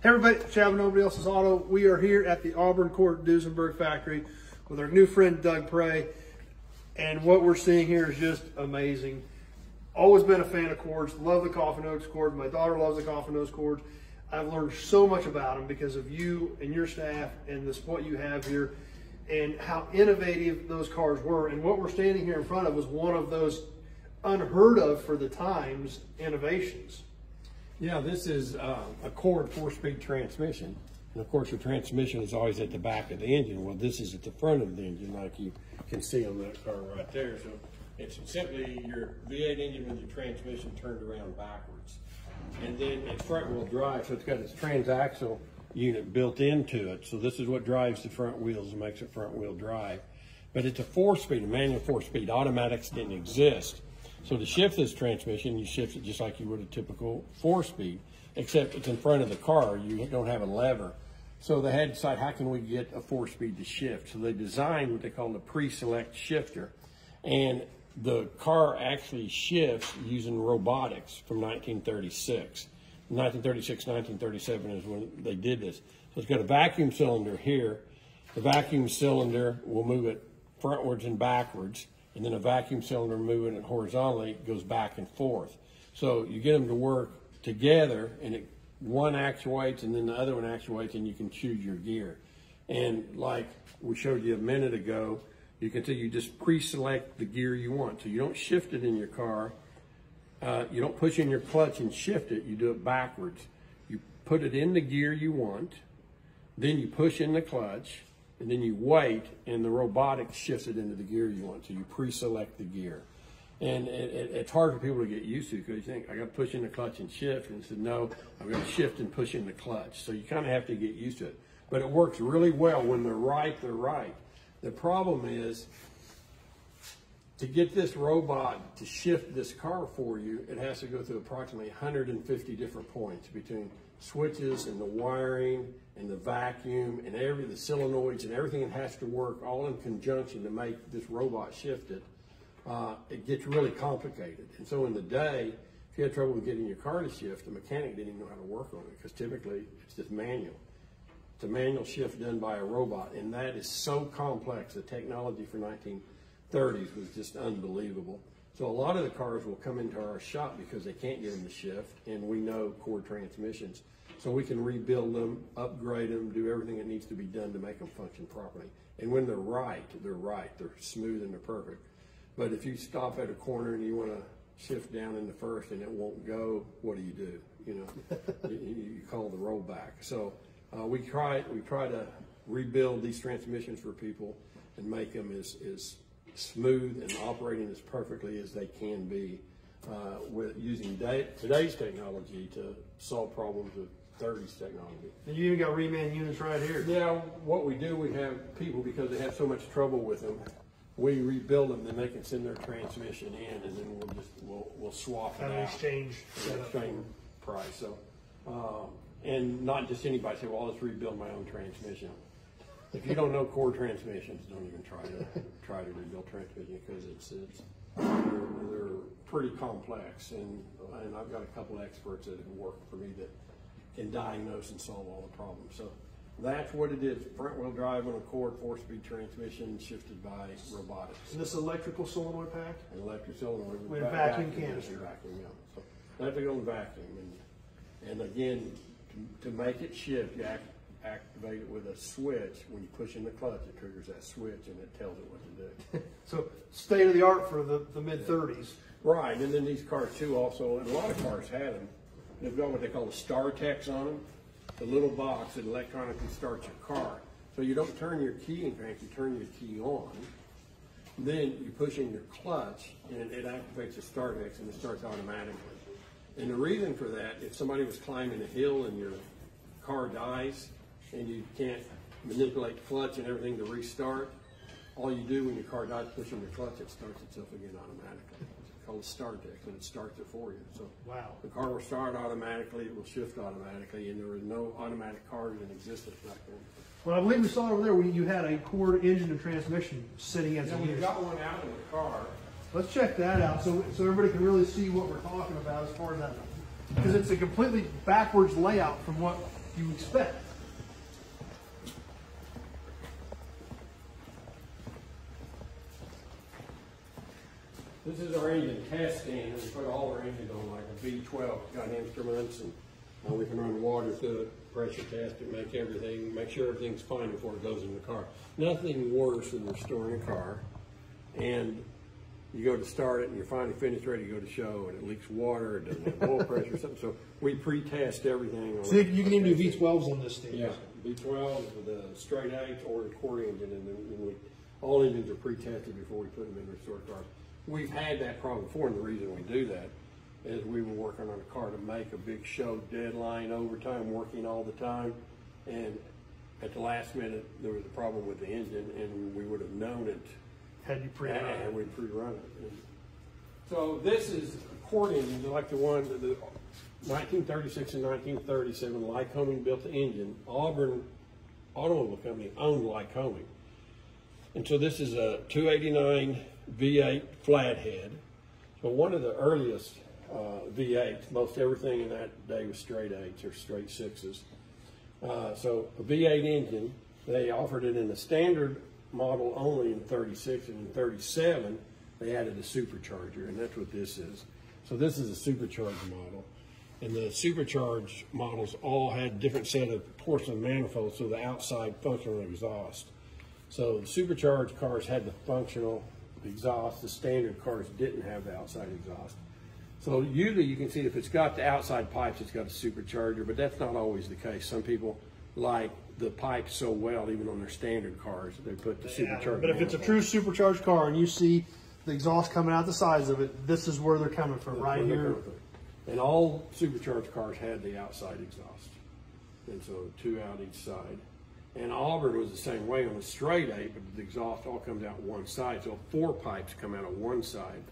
Hey everybody, Chad, Nobody Else's Auto. We are here at the Auburn Court Duesenberg factory with our new friend Doug Prey, and what we're seeing here is just amazing. Always been a fan of cords, love the Coffin Oaks cord. My daughter loves the Coffin Oaks cord. I've learned so much about them because of you and your staff and this what you have here and how innovative those cars were. And what we're standing here in front of was one of those unheard of for the times innovations. Yeah, this is a cord 4-speed transmission. And of course, your transmission is always at the back of the engine. Well, this is at the front of the engine, like you can see on that car right there. So it's simply your V8 engine with your transmission turned around backwards. And then it's front wheel drive, so it's got its transaxle unit built into it. So this is what drives the front wheels and makes it front wheel drive. But it's a 4-speed, a manual 4-speed. Automatics didn't exist. So to shift this transmission, you shift it just like you would a typical 4-speed, except it's in front of the car. You don't have a lever. So they had to decide, how can we get a 4-speed to shift? So they designed what they call the pre-select shifter. And the car actually shifts using robotics from 1936. 1936, 1937 is when they did this. So it's got a vacuum cylinder here. The vacuum cylinder will move it frontwards and backwards. And then a vacuum cylinder moving it horizontally goes back and forth. So you get them to work together, and one actuates and then the other one actuates, and you can choose your gear. And like we showed you a minute ago, you can see you just pre-select the gear you want. So you don't shift it in your car. You don't push in your clutch and shift it. You do it backwards. You put it in the gear you want, then you push in the clutch, and then you wait, and the robotics shifts it into the gear you want. So you pre-select the gear. And it's hard for people to get used to because you think, I got to push in the clutch and shift. And said, no, I'm going to shift and push in the clutch. So you kind of have to get used to it. But it works really well. When they're right, they're right. The problem is, to get this robot to shift this car for you, it has to go through approximately 150 different points between switches and the wiring and the vacuum and the solenoids and everything that has to work all in conjunction to make this robot shift it. It gets really complicated. And so in the day, if you had trouble with getting your car to shift, the mechanic didn't even know how to work on it because typically it's just manual. It's a manual shift done by a robot, and that is so complex. The technology for 1930s was just unbelievable. So a lot of the cars will come into our shop because they can't get them to shift, and we know cord transmissions. So we can rebuild them, upgrade them, do everything that needs to be done to make them function properly. And when they're right, they're right. They're smooth and they're perfect. But if you stop at a corner and you want to shift down into first and it won't go, what do? You know, you call the rollback. So we try to rebuild these transmissions for people and make them as smooth and operating as perfectly as they can be with using today's technology to solve problems with 30s technology. And you even got reman units right here. Yeah, what we do, we have people, because they have so much trouble with them, we rebuild them, then they can send their transmission in, and then we'll swap it out. Exchange price. So, and not just anybody say, well, I'll just rebuild my own transmission. If you don't know cord transmissions, don't even try to rebuild transmission because they're pretty complex, and I've got a couple of experts that have worked for me that can diagnose and solve all the problems. So that's what it is: front wheel drive on a cord 4-speed transmission shifted by robotics. And this electrical solenoid pack? An electric solenoid with vacuum canister. Vacuum, yeah. So they have to go in vacuum, and again, to make it shift, you activate it with a switch. When you push in the clutch, it triggers that switch and it tells it what to do. So state of the art for the mid-30s. Right, and then these cars too also, and a lot of cars had them. They've got what they call the StarTechs on them, the little box that electronically starts your car. So you don't turn your key in crank, you turn your key on. Then you push in your clutch and it activates the StarTechs and it starts automatically. And the reason for that, if somebody was climbing a hill and your car dies, and you can't manipulate the clutch and everything to restart, all you do when your car dies, push on your clutch, it starts itself again automatically. It's called StarTech, and it starts it for you. So wow. The car will start automatically, it will shift automatically, and there were no automatic cars in existence back then. Well, I believe we saw over there you had a cord engine and transmission sitting as a unit. We've got one out in the car. Let's check that out so everybody can really see what we're talking about as far as that, because it's a completely backwards layout from what you expect. This is our engine test stand, and we put all our engines on like a V12. It's got instruments, and we can run water through it, pressure test it, make sure everything's fine before it goes in the car. Nothing worse than restoring a car, and you go to start it, and you're finally finished, ready to go to show, and it leaks water, it doesn't have oil pressure or something. So we pre-test everything. On so you can even do V12s on this thing. Yeah, V12s with a straight 8 or a quarter engine, and then all engines are pre-tested before we put them in restored cars. We've had that problem before, and the reason we do that is we were working on a car to make a big show deadline overtime, working all the time, and at the last minute there was a problem with the engine, and we would have known it had you pre-run it. And we pre-run it. And so this is a quart engine like the one that the 1936 and 1937 Lycoming built the engine. Auburn Automobile Company owned Lycoming. And so this is a 289 V8 flathead. So one of the earliest V8s, most everything in that day was straight 8s or straight 6s. So a V8 engine, they offered it in the standard model only in 36, and in 37 they added a supercharger, and that's what this is. So this is a supercharged model, and the supercharged models all had different set of porcelain manifolds, so the outside functional exhaust. So the supercharged cars had the functional exhaust. The standard cars didn't have the outside exhaust. So usually you can see if it's got the outside pipes, it's got a supercharger, but that's not always the case. Some people like the pipes so well, even on their standard cars, they put the supercharger. But if it's a true supercharged car and you see the exhaust coming out the sides of it, this is where they're coming from, right here. And all supercharged cars had the outside exhaust, and so 2 out each side. And Auburn was the same way on the straight 8, but the exhaust all comes out one side. So 4 pipes come out of one side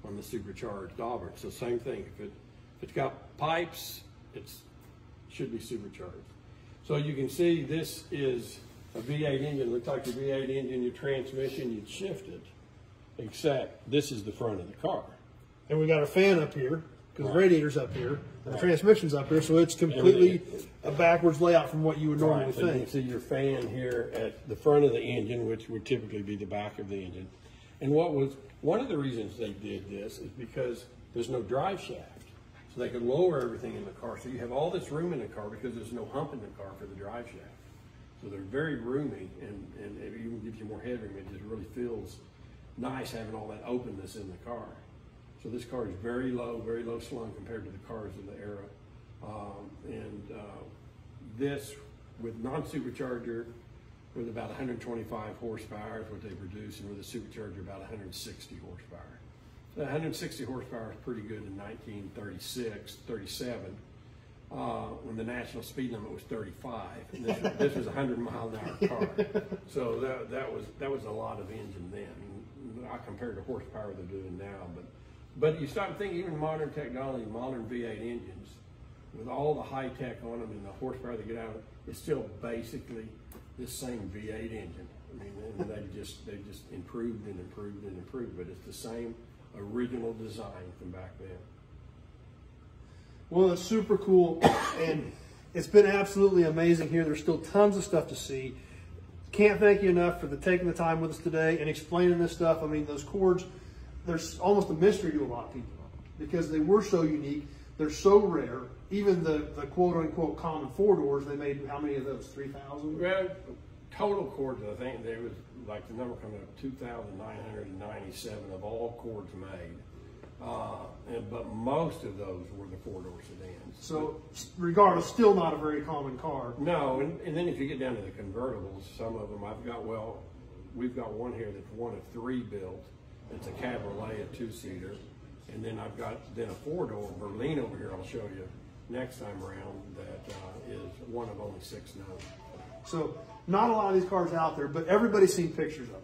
on the supercharged Auburn. So same thing. If it's got pipes, it should be supercharged. So you can see this is a V8 engine. It looks like a V8 engine. Your transmission, you'd shift it, except this is the front of the car. And we got a fan up here, because the radiator's up here, and the transmission's up here, so it's completely a backwards layout from what you would normally think. You can see your fan here at the front of the engine, which would typically be the back of the engine. And one of the reasons they did this is because there's no drive shaft. So they could lower everything in the car. So you have all this room in the car because there's no hump in the car for the drive shaft. So they're very roomy, and it even gives you more headroom. It just really feels nice having all that openness in the car. So this car is very low slung compared to the cars of the era. This with non-supercharger with about 125 horsepower is what they produce, and with a supercharger about 160 horsepower. So 160 horsepower is pretty good in 1936, 37, when the national speed limit was 35. And this was a 100-mile-an-hour car. So that was a lot of engine then. I compared to horsepower they're doing now, but you start thinking even modern technology, modern V8 engines, with all the high tech on them and the horsepower they get out of it, it's still basically the same V8 engine. I mean, and they just improved and improved and improved, but it's the same original design from back then. Well, it's super cool, and it's been absolutely amazing here. There's still tons of stuff to see. Can't thank you enough for taking the time with us today and explaining this stuff. I mean, those cords, there's almost a mystery to a lot of people because they were so unique. They're so rare. Even the quote-unquote common 4-doors, they made how many of those? 3,000? Well, total cords, I think there was like the number coming up 2,997 of all cords made. But most of those were the 4-door sedans. So regardless, still not a very common car. No, and then if you get down to the convertibles, some of them we've got one here that's one of 3 built. It's a cabriolet, a 2-seater. And then I've got a 4-door Berlin over here I'll show you next time around that is one of only 6 known. So not a lot of these cars out there, but everybody's seen pictures of them.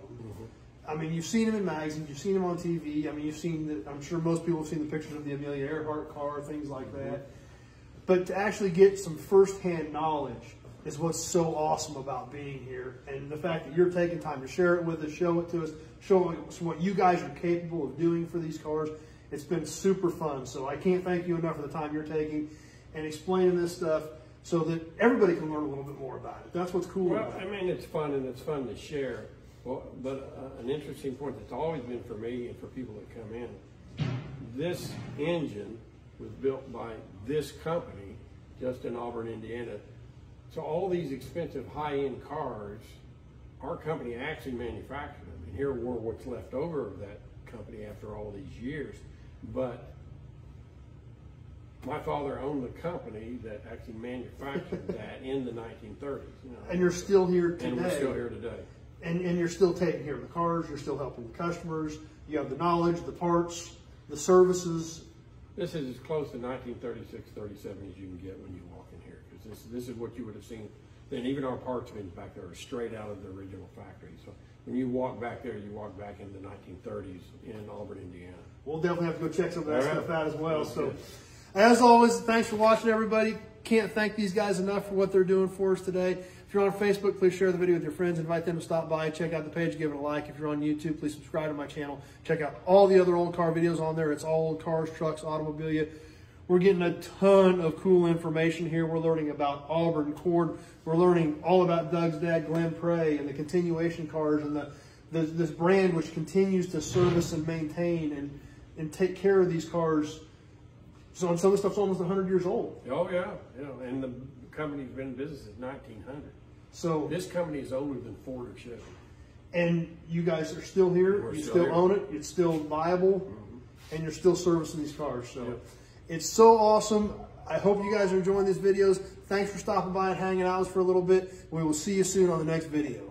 I mean, you've seen them in magazines, you've seen them on TV. I mean, I'm sure most people have seen the pictures of the Amelia Earhart car, things like that. But to actually get some firsthand knowledge is what's so awesome about being here. And the fact that you're taking time to share it with us, show it to us, show us what you guys are capable of doing for these cars. It's been super fun. So I can't thank you enough for the time you're taking and explaining this stuff so that everybody can learn a little bit more about it. That's what's cool Well, about I it. mean, it's fun and it's fun to share. Well, but an interesting point that's always been for me and for people that come in, this engine was built by this company just in Auburn, Indiana. So all these expensive high-end cars, our company actually manufactured them. And here we're what's left over of that company after all these years. But my father owned the company that actually manufactured that in the 1930s. You know. And you're still here today. And we're still here today. And you're still taking care of the cars, you're still helping the customers, you have the knowledge, the parts, the services. This is as close to 1936, 37 as you can get when you walk in here, because this is what you would have seen. And even our parts bins back there are straight out of the original factory. So when you walk back there, you walk back into the 1930s in Auburn, Indiana. We'll definitely have to go check some of that All right. stuff out as well. That's So, good. as always, thanks for watching, everybody. Can't thank these guys enough for what they're doing for us today. If you're on Facebook, please share the video with your friends. Invite them to stop by. Check out the page. Give it a like. If you're on YouTube, please subscribe to my channel. Check out all the other old car videos on there. It's all old cars, trucks, automobilia. We're getting a ton of cool information here. We're learning about Auburn Cord. We're learning all about Doug's dad, Glenn Prey, and the continuation cars and this brand which continues to service and maintain and take care of these cars. So some of the stuff's almost 100 years old. Oh yeah, and the company's been in business since 1900. So this company is older than Ford or Chevy. And you guys are still here. We're You still still here. own it. It's still viable, and you're still servicing these cars. So Yep. it's so awesome. I hope you guys are enjoying these videos. Thanks for stopping by and hanging out with us for a little bit. We will see you soon on the next video.